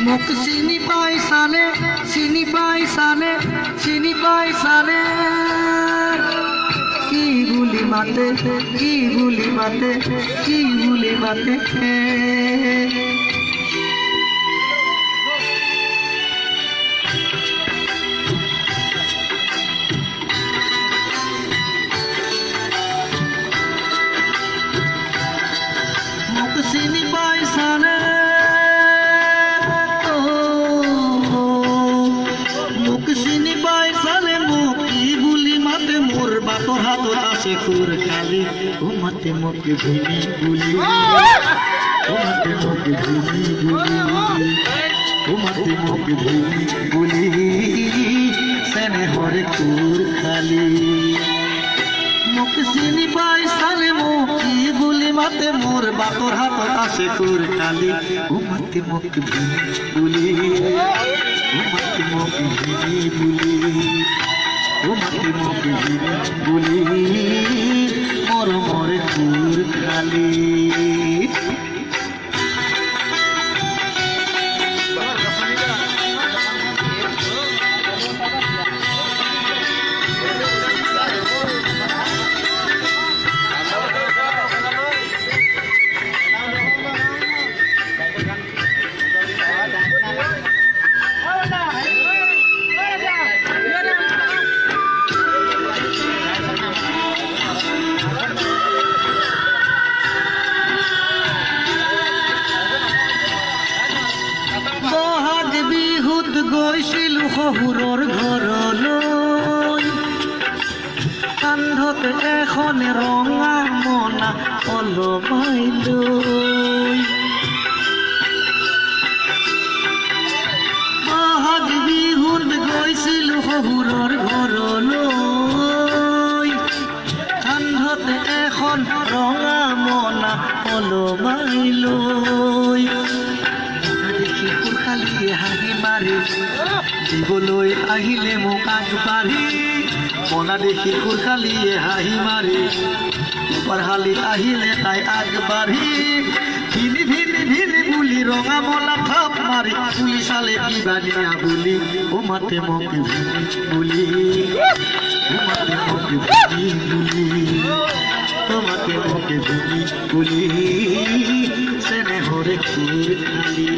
মোক চিনি পাইছানে চিনি পাইছানে চিনি পাইছানে কি বুলি মাতে কি বুলি মাতে কি বুলি মাতে মোক চিনি পাইছানে মোক চিনি পাইছানে মোক কি বুলি মাতে মোৰ বাটৰ হাতত আছে খুৰ খালি ও মাতে মোক ভূমি বুলি ও মাতে মোক ভূমি বুলি ও মাতে মোক ভূমি বুলি চেনেহৰে খুৰ খালি মোক চিনি পাইছানে মোক কি বুলি মাতে মোৰ বাটৰ হাতত আছে খুৰ খালি ও মাতে মোক ভূমি বুলি ও মাতে মোক ভূমি বুলি ও মাতে মোক ভূমি বুলি মৰমৰে খুৰ খালি গৈছিলো শহুৰৰ ঘৰলৈ কান্ধত এখন ৰঙা মনা অলপাই লৈ বহাগ বিহুত গৈছিলো শহুৰৰ ঘৰলৈ কান্ধত এখন ৰঙা মনা অলপাই লৈ শিশুৰ খালি হাঁহি মাৰি দিবলৈ আহিলে মোক আগবাঢ়ি মনা দেখি শিশুৰ খালি হাঁহি মাৰি পঢ়ালি আহিলে তাই আগবাঢ়ি ভিনি ভিনি ভিনি বুলি ৰঙা মলা থাপ মাৰি তুলি চালে কিবা দিয়া বুলি ও মাতে মোক ভিনি বুলি ও মাতে মোক ভিনি বুলি ও মাতে মোক ভিনি বুলি চেনেহৰে খুৰ খালি